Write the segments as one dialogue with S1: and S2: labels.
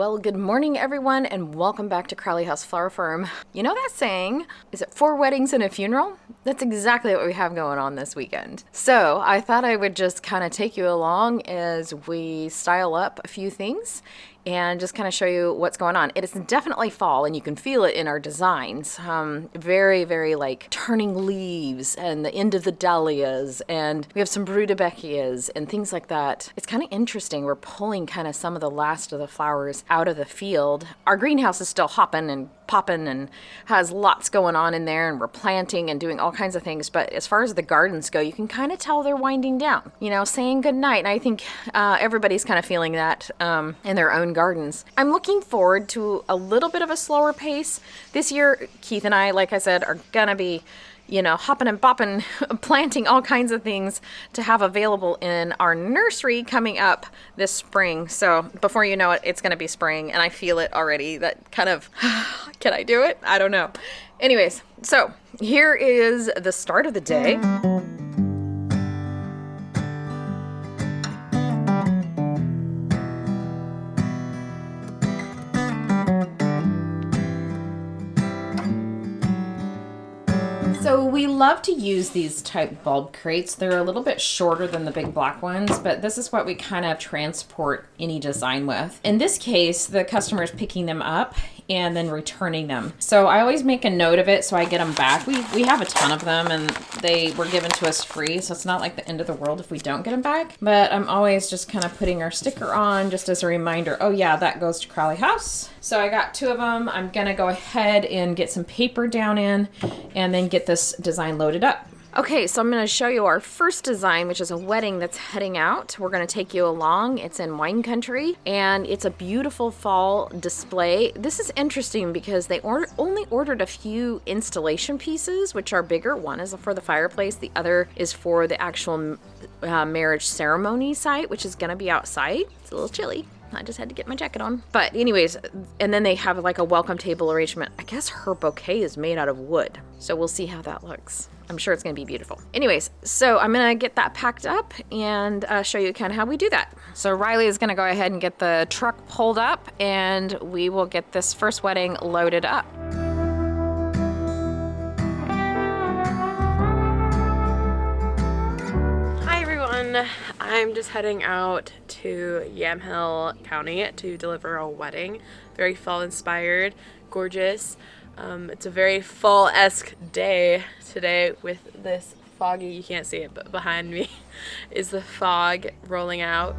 S1: Well, good morning everyone and welcome back to Crowley House Flower Farm. You know that saying, is it 4 weddings and a funeral? That's exactly what we have going on this weekend. So I thought I would just kind of take you along as we style up a few things and just kind of show you what's going on. It is definitely fall and you can feel it in our designs. Very like turning leaves and the end of the dahlias, and we have some rudbeckias and things like that. It's kind of interesting. We're pulling kind of some of the last of the flowers out of the field. Our greenhouse is still hopping and popping and has lots going on in there, and we're planting and doing all kinds of things. But as far as the gardens go, you can kind of tell they're winding down, you know, saying goodnight. And I think everybody's kind of feeling that in their own gardens. I'm looking forward to a little bit of a slower pace. This year, Keith and I, like I said, are gonna be, you know, hopping and bopping, planting all kinds of things to have available in our nursery coming up this spring. So before you know it, it's going to be spring, and I feel it already. That kind of, can I do it? I don't know. Anyways, so here is the start of the day. So we love to use these type bulb crates. They're a little bit shorter than the big black ones, but this is what we kind of transport any design with. In this case, the customer is picking them up and then returning them. So I always make a note of it so I get them back. We have a ton of them and they were given to us free, so it's not like the end of the world if we don't get them back. But I'm always just kind of putting our sticker on just as a reminder, oh yeah, that goes to Crowley House. So I got 2 of them. I'm gonna go ahead and get some paper down in and then get this design loaded up. Okay, so I'm going to show you our first design, which is a wedding that's heading out. We're going to take you along. It's in wine country, and it's a beautiful fall display. This is interesting because they only ordered a few installation pieces, which are bigger. One is for the fireplace. The other is for the actual marriage ceremony site, which is going to be outside. It's a little chilly. I just had to get my jacket on. But anyways, and then they have like a welcome table arrangement. I guess her bouquet is made out of wood. So we'll see how that looks. I'm sure it's gonna be beautiful. Anyways, so I'm gonna get that packed up and show you kind of how we do that. So Riley is gonna go ahead and get the truck pulled up and we will get this first wedding loaded up.
S2: I'm just heading out to Yamhill County to deliver a wedding. Very fall inspired, gorgeous. It's a very fall-esque day today with this foggy, you can't see it, but behind me is the fog rolling out.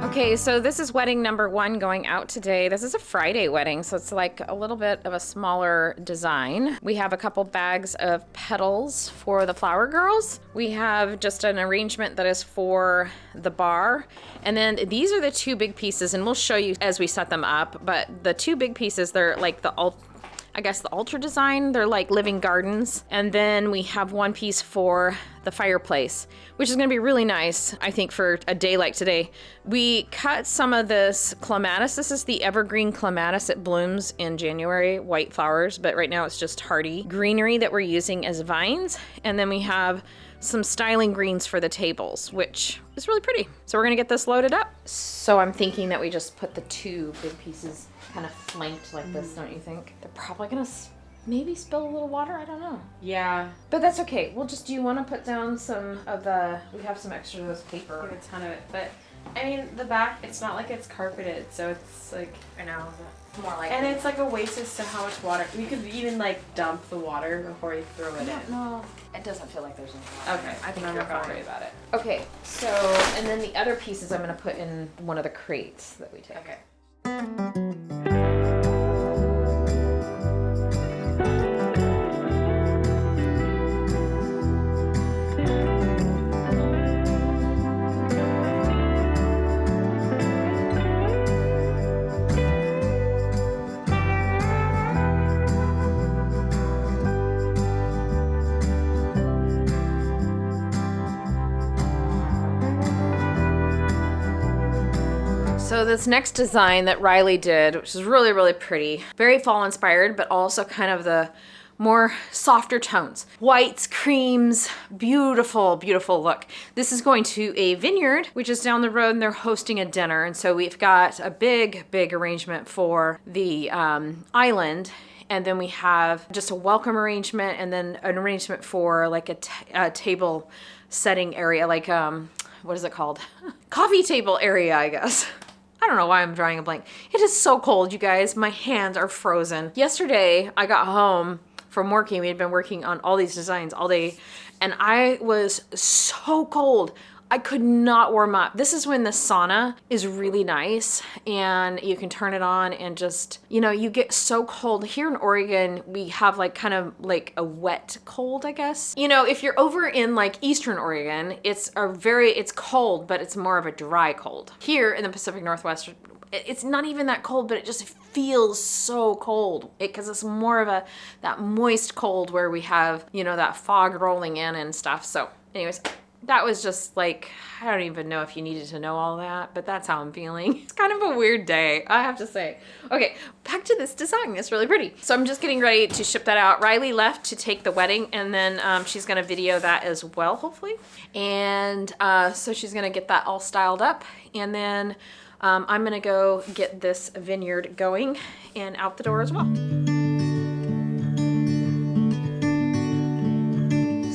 S1: Okay, so this is wedding number 1 going out today. This is a Friday wedding, so it's like a little bit of a smaller design. We have a couple bags of petals for the flower girls. We have just an arrangement that is for the bar. And then these are the 2 big pieces, and we'll show you as we set them up. But the 2 big pieces, they're like the altar design. They're like living gardens. And then we have 1 piece for the fireplace, which is gonna be really nice, I think, for a day like today. We cut some of this clematis. This is the evergreen clematis. It blooms in January, white flowers, but right now it's just hardy greenery that we're using as vines. And then we have some styling greens for the tables, which is really pretty. So we're gonna get this loaded up. So I'm thinking that we just put the 2 big pieces kind of flanked like this, don't you think? They're probably gonna maybe spill a little water, I don't know.
S2: Yeah.
S1: But that's okay. We'll just, do you want to put down some of the, we have some extra of this paper.
S2: Get a ton of it, but I mean, the back, it's not like it's carpeted, so it's like,
S1: I know, it's more like.
S2: And it's like a waste as to how much water. We could even like dump the water before you throw it in.
S1: No, it doesn't feel like there's any water.
S2: Okay,
S1: I think
S2: I'm
S1: you're
S2: not gonna
S1: fine.
S2: worry about it.
S1: Okay, so, and then the other pieces I'm going to put in one of the crates that we take.
S2: Okay.
S1: So this next design that Riley did, which is really, really pretty, very fall inspired, but also kind of the more softer tones. Whites, creams, beautiful, beautiful look. This is going to a Vineyard, which is down the road, and they're hosting a dinner. And so we've got a big, big arrangement for the island. And then we have just a welcome arrangement, and then an arrangement for like a table setting area, like, what is it called? Coffee table area, I guess. I don't know why I'm drawing a blank. It is so cold, you guys. My hands are frozen. Yesterday, I got home from working. We had been working on all these designs all day, and I was so cold. I could not warm up. This is when the sauna is really nice and you can turn it on and just, you know, you get so cold. Here in Oregon, we have like kind of like a wet cold, I guess. You know, if you're over in like Eastern Oregon, it's cold, but it's more of a dry cold. Here in the Pacific Northwest, it's not even that cold, but it just feels so cold because it's more of that moist cold where we have, you know, that fog rolling in and stuff. So anyways, that was just like, I don't even know if you needed to know all that, but that's how I'm feeling. It's kind of a weird day, I have to say. Okay, back to this design. It's really pretty. So I'm just getting ready to ship that out. Riley left to take the wedding, and then she's gonna video that as well, hopefully. And so she's gonna get that all styled up, and then I'm gonna go get this Vineyard going and out the door as well.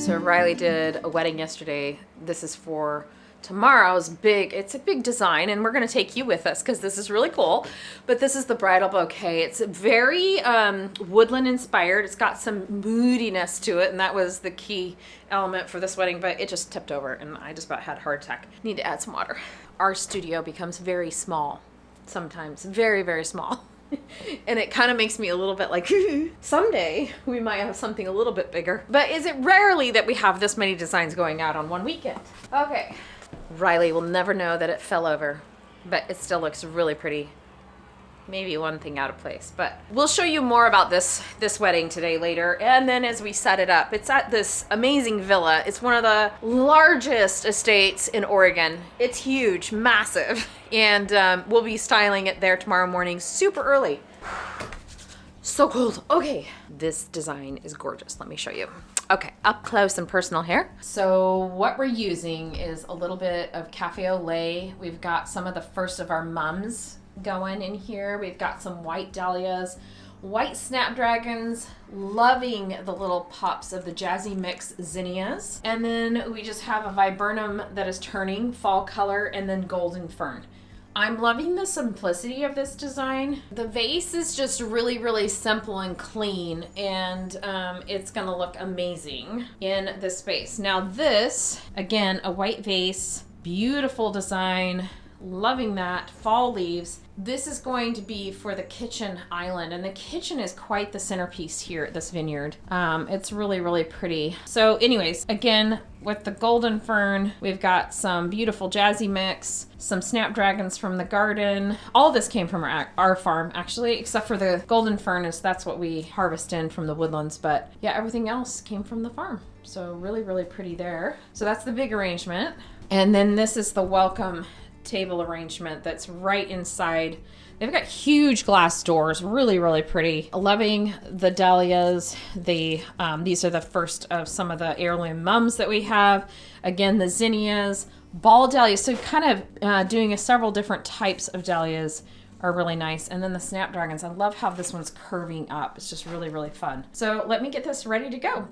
S1: So Riley did a wedding yesterday. This is for tomorrow's it's a big design, and we're gonna take you with us because this is really cool. But this is the bridal bouquet. It's very woodland inspired. It's got some moodiness to it, and that was the key element for this wedding, but it just tipped over and I just about had a heart attack. Need to add some water. Our studio becomes very small sometimes, very, very small. And it kind of makes me a little bit like, someday we might have something a little bit bigger. But is it rarely that we have this many designs going out on one weekend? Okay. Riley will never know that it fell over, but it still looks really pretty. Maybe one thing out of place, but we'll show you more about this wedding today later. And then as we set it up, it's at this amazing villa. It's one of the largest estates in Oregon. It's huge, massive. And we'll be styling it there tomorrow morning, super early. So cold. Okay, this design is gorgeous. Let me show you. Okay, up close and personal here. So what we're using is a little bit of cafe au lait. We've got some of the first of our mums going in here. We've got some white dahlias, white snapdragons, loving the little pops of the jazzy mix zinnias. And then we just have a viburnum that is turning fall color, and then golden fern. I'm loving the simplicity of this design. The vase is just really, really simple and clean, and it's gonna look amazing in this space. Now this, again, a white vase, beautiful design, loving that, fall leaves. This is going to be for the kitchen island, and the kitchen is quite the centerpiece here at this vineyard. It's really, really pretty. So anyways, again, with the golden fern, we've got some beautiful jazzy mix, some snapdragons from the garden. All this came from our farm, actually, except for the golden fern, that's what we harvest in from the woodlands. But yeah, everything else came from the farm. So really, really pretty there. So that's the big arrangement. And then this is the welcome table arrangement that's right inside. They've got huge glass doors, really, really pretty. Loving the dahlias. These are the first of some of the heirloom mums that we have. Again, the zinnias, ball dahlias. So kind of doing several different types of dahlias are really nice. And then the snapdragons. I love how this one's curving up. It's just really, really fun. So let me get this ready to go.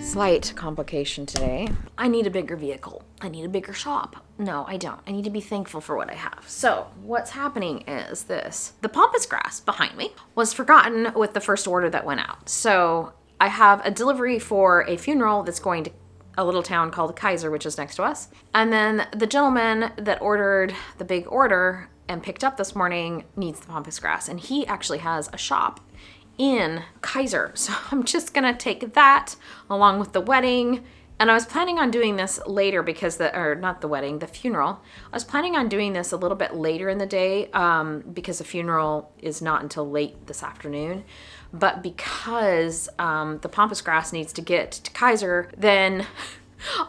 S1: Slight complication today. I need a bigger vehicle. I need a bigger shop. No, I don't. I need to be thankful for what I have. So what's happening is this. The pampas grass behind me was forgotten with the first order that went out. So I have a delivery for a funeral that's going to a little town called Kaiser, which is next to us. And then the gentleman that ordered the big order and picked up this morning needs the pampas grass. And he actually has a shop in Kaiser. So I'm just gonna take that along with the wedding And I was planning on doing this later because not the wedding, the funeral. I was planning on doing this a little bit later in the day because the funeral is not until late this afternoon. But because the pampas grass needs to get to Kaiser, then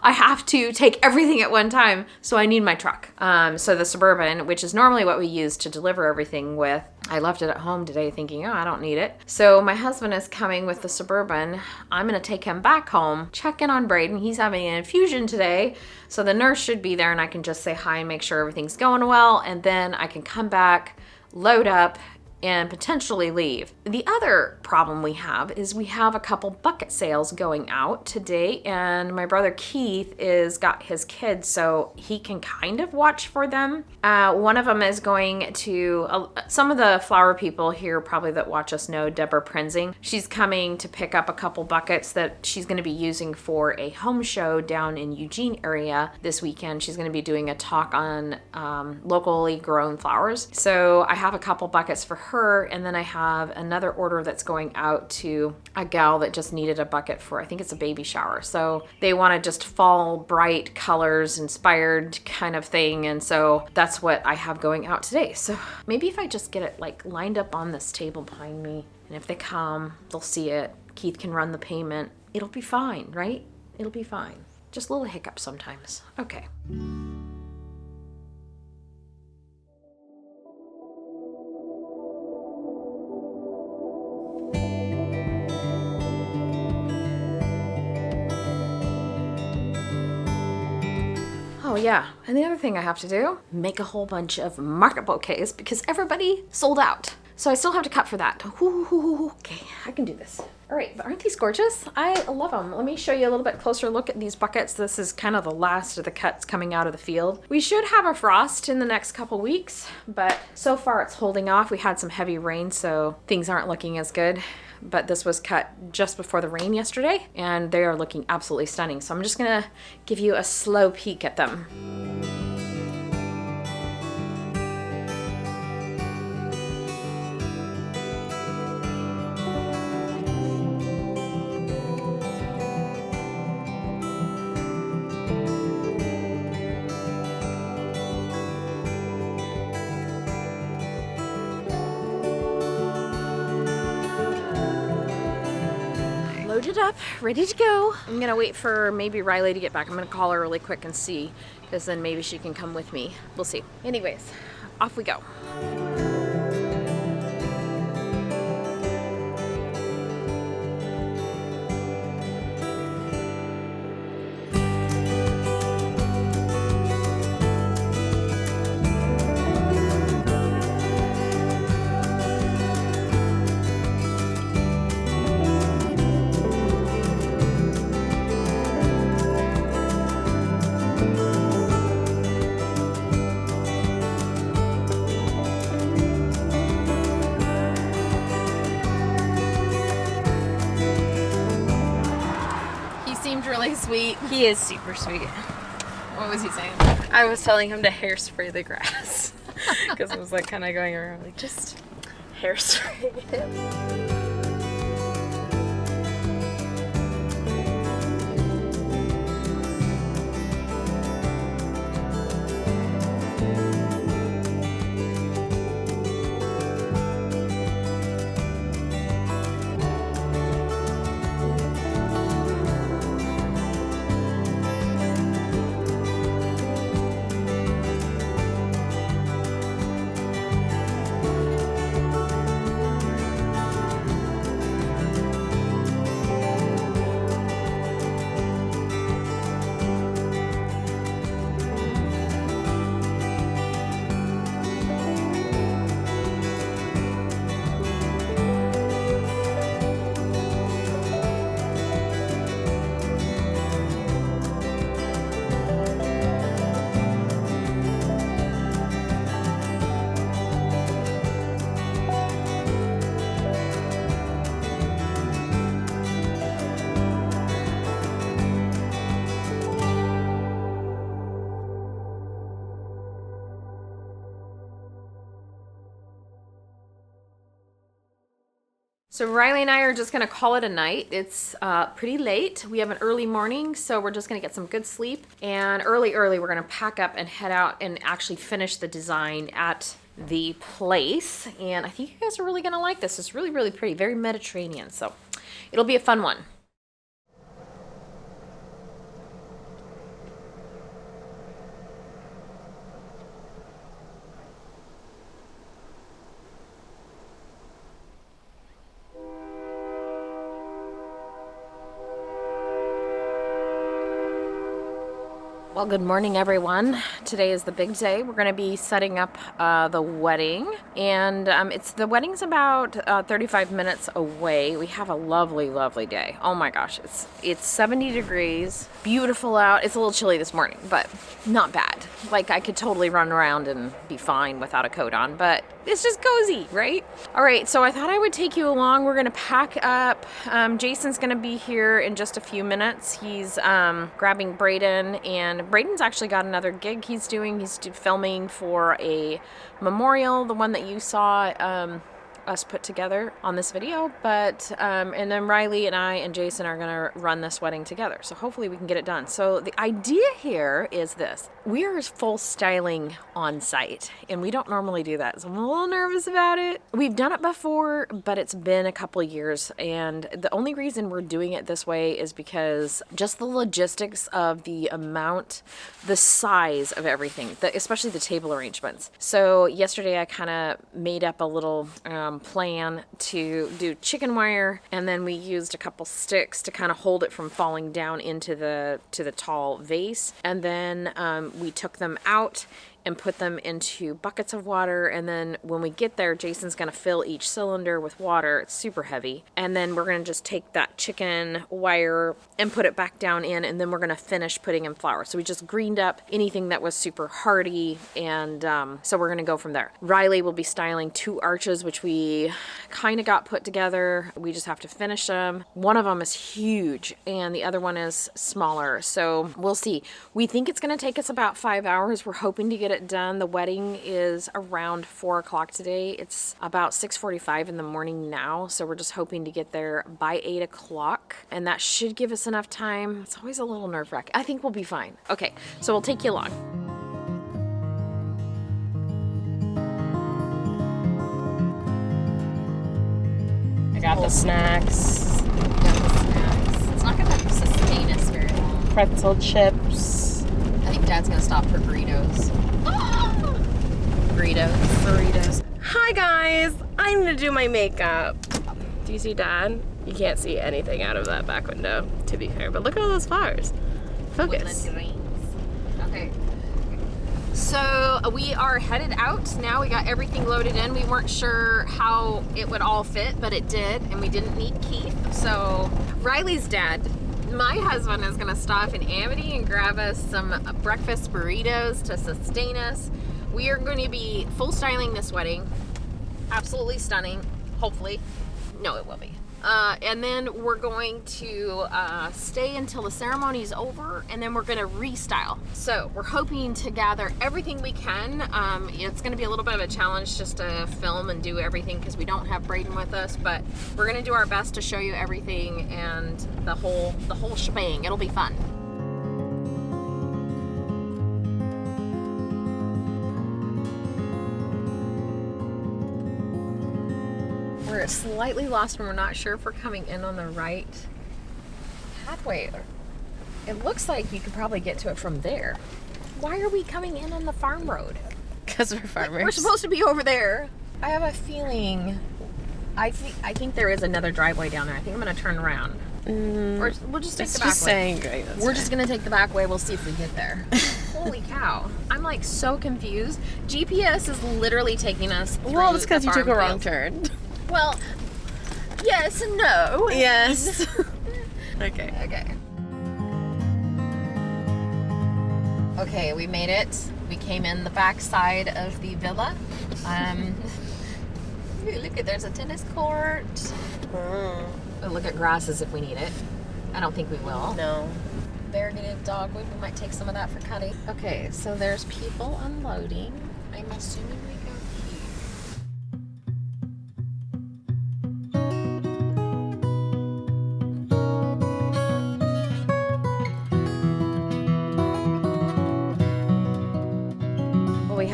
S1: I have to take everything at one time, so I need my truck. So the Suburban, which is normally what we use to deliver everything with, I left it at home today thinking, oh, I don't need it. So my husband is coming with the Suburban. I'm going to take him back home, check in on Braden. He's having an infusion today, so the nurse should be there, and I can just say hi and make sure everything's going well, and then I can come back, load up, and potentially leave. The other problem we have is we have a couple bucket sales going out today, and my brother Keith is got his kids, so he can kind of watch for them. One of them is going to, some of the flower people here probably that watch us know Deborah Prenzing. She's coming to pick up a couple buckets that she's going to be using for a home show down in Eugene area this weekend. She's going to be doing a talk on locally grown flowers. So I have a couple buckets for her, and then I have another order that's going out to a gal that just needed a bucket for, I think it's a baby shower. So they wanted just fall bright colors inspired kind of thing, and so that's what I have going out today. So maybe if I just get it like lined up on this table behind me, and if they come, they'll see it. Keith can run the payment. It'll be fine, right? It'll be fine. Just little hiccups sometimes. Okay. Oh yeah, and the other thing I have to do, make a whole bunch of market bouquets because everybody sold out. So I still have to cut for that. Ooh, okay, I can do this. All right, but aren't these gorgeous? I love them. Let me show you a little bit closer look at these buckets. This is kind of the last of the cuts coming out of the field. We should have a frost in the next couple weeks, but so far it's holding off. We had some heavy rain, so things aren't looking as good. But this was cut just before the rain yesterday, and they are looking absolutely stunning. So I'm just gonna give you a slow peek at them. Loaded up, ready to go. I'm gonna wait for maybe Riley to get back. I'm gonna call her really quick and see, because then maybe she can come with me. We'll see. Anyways, off we go. Really sweet.
S2: He is super sweet.
S1: What was he saying?
S2: I was telling him to hairspray the grass because it was like kind of going around like just hairspray it.
S1: So Riley and I are just gonna call it a night. It's pretty late. We have an early morning, so we're just gonna get some good sleep. And early, we're gonna pack up and head out and actually finish the design at the place. And I think you guys are really gonna like this. It's really, really pretty, very Mediterranean. So it'll be a fun one. Well, good morning, everyone. Today is the big day. We're going to be setting up the wedding, and the wedding's about 35 minutes away. We have a lovely, lovely day. Oh my gosh, it's 70 degrees, beautiful out. It's a little chilly this morning, but not bad. Like, I could totally run around and be fine without a coat on, but it's just cozy, right? All right, so I thought I would take you along. We're going to pack up. Jason's going to be here in just a few minutes. He's grabbing Braden, and Braden's actually got another gig he's doing. He's filming for a memorial, the one that you saw us put together on this video, but and then Riley and I and Jason are gonna run this wedding together, so hopefully we can get it done. So the idea here is this: we are full styling on site, and we don't normally do that, so I'm a little nervous about it. We've done it before, but it's been a couple of years, and the only reason we're doing it this way is because just the logistics of the amount, the size of everything, especially the table arrangements. So yesterday I kind of made up a little plan to do chicken wire, and then we used a couple sticks to kind of hold it from falling down into the tall vase, and then we took them out and put them into buckets of water, and then when we get there, Jason's gonna fill each cylinder with water. It's super heavy, and then we're gonna just take that chicken wire and put it back down in, and then we're gonna finish putting in flour. So we just greened up anything that was super hardy, and so we're gonna go from there. Riley will be styling 2 arches, which we kind of got put together. We just have to finish them. One of them is huge, and the other one is smaller, so we'll see. We think it's gonna take us about 5 hours. We're hoping to get it done. The wedding is around 4 o'clock today. It's about 6:45 in the morning now, so we're just hoping to get there by 8 o'clock, and that should give us enough time. It's always a little nerve-wracking. I think we'll be fine. Okay, so we'll take you along. I got the snacks. It's not gonna sustain us very long.
S2: Pretzel chips.
S1: I think Dad's gonna stop for burritos. Burritos.
S2: Hi guys, I'm gonna do my makeup. Do you see Dad? You can't see anything out of that back window, to be fair, but look at all those flowers. Focus.
S1: Okay. So we are headed out now. We got everything loaded in. We weren't sure how it would all fit, but it did, and we didn't need Keith. So Riley's dad, my husband, is gonna stop in Amity and grab us some breakfast burritos to sustain us. We are going to be full styling this wedding. Absolutely stunning, hopefully. No, it will be. And then we're going to stay until the ceremony is over, and then we're going to restyle. So we're hoping to gather everything we can. It's going to be a little bit of a challenge just to film and do everything because we don't have Braden with us, but we're going to do our best to show you everything and the whole shebang. It'll be fun. We're slightly lost and we're not sure if we're coming in on the right pathway. It looks like you could probably get to it from there. Why are we coming in on the farm road?
S2: Because we're farmers.
S1: We're supposed to be over there. I have a feeling, I think there is another driveway down there. I think I'm going to turn around. Or we'll just take the back way. We're just going to take the back way. We'll see if we get there. Holy cow. I'm like so confused. GPS is literally taking us through.
S2: Well, it's because you took a wrong
S1: field.
S2: turn.
S1: Well, yes and no.
S2: Yes. Okay.
S1: Okay, we made it. We came in the back side of the villa. Look at, there's a tennis court. We'll look at grasses if we need it. I don't think we will.
S2: No.
S1: Variegated dogwood. We might take some of that for cutting. Okay, so there's people unloading. I'm assuming we go here.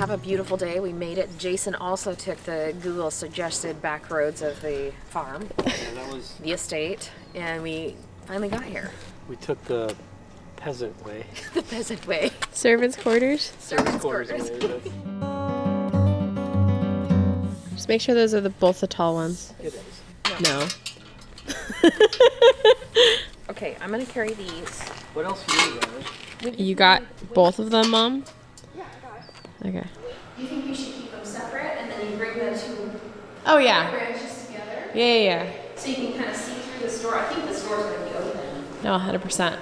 S1: have a beautiful day. We made it. Jason also took the Google suggested back roads of the farm, the estate, and we finally got here.
S3: We took the peasant way.
S1: The peasant way.
S2: Servants' quarters.
S1: Servants' quarters.
S2: Just make sure those are both the tall ones.
S3: It is.
S2: No.
S1: Okay, I'm gonna carry these.
S3: What else do you need,
S2: You got both of them, Mom?
S1: Yeah, I got it.
S2: Okay.
S1: Do you think we should keep them separate and then you bring the two
S2: Oh, yeah.
S1: branches together?
S2: Yeah.
S1: So you can kind of see through the store. I think the store's gonna be open.
S2: No, 100%.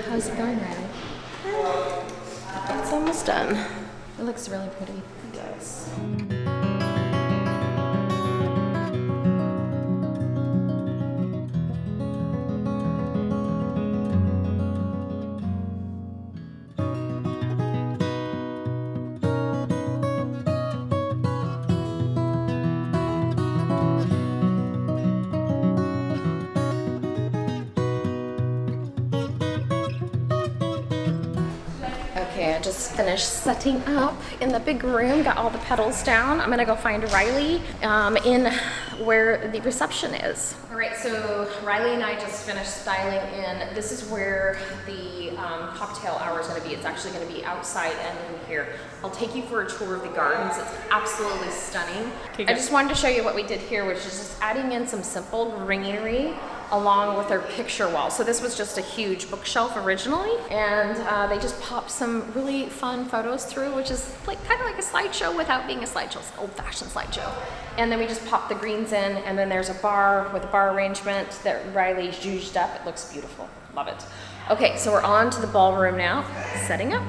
S1: How's it going, Riley?
S2: It's almost done.
S1: It looks really pretty. It does. Okay, I just finished setting up in the big room, got all the petals down. I'm gonna go find Riley in where the reception is. All right, so Riley and I just finished styling in. This is where the cocktail hour is gonna be. It's actually gonna be outside and in here. I'll take you for a tour of the gardens. It's absolutely stunning.
S2: Okay,
S1: I just wanted to show you what we did here, which is just adding in some simple greenery along with our picture wall. So this was just a huge bookshelf originally, and they just popped some really fun photos through, which is like kind of like a slideshow without being a slideshow. It's an old-fashioned slideshow. And then we just popped the greens in, and then there's a bar with a bar arrangement that Riley zhuzhed up. It looks beautiful. Love it. Okay, so we're on to the ballroom now, setting up.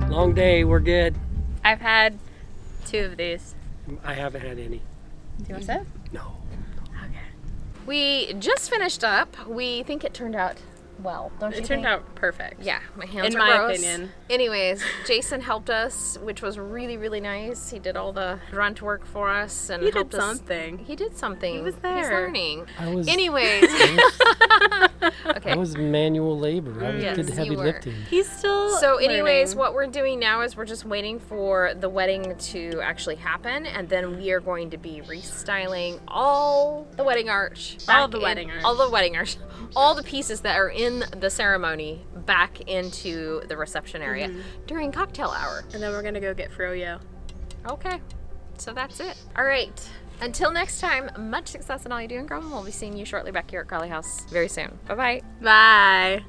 S3: Long day, we're good.
S2: I've had 2 of these.
S3: I haven't had any.
S2: Do you want some?
S3: No.
S1: Okay. We just finished up. We think it turned out well, don't you
S2: It turned
S1: think?
S2: out perfect.
S1: Yeah, my hands
S2: In
S1: are
S2: my
S1: gross.
S2: opinion.
S1: Anyways, Jason helped us, which was really, really nice. He did all the grunt work for us and
S2: He did
S1: helped us.
S2: something.
S1: He did something.
S2: He was
S1: He's
S2: there.
S1: learning.
S3: I was.
S1: Anyways, okay.
S3: I was manual labor. I
S1: Yes,
S3: did heavy
S1: you were.
S3: lifting.
S2: He's still
S1: So anyways,
S2: learning.
S1: what we're doing now is we're just waiting for the wedding to actually happen, and then we are going to be restyling all the wedding arch.
S2: All
S1: back
S2: the
S1: in-
S2: wedding arch.
S1: All the wedding arch. All the pieces that are in the ceremony back into the reception area during cocktail hour.
S2: And then we're gonna go get Furrow.
S1: Okay, so that's it. All right. Until next time, much success in all you do and grow, and we'll be seeing you shortly back here at Carly House very soon. Bye-bye.
S2: Bye.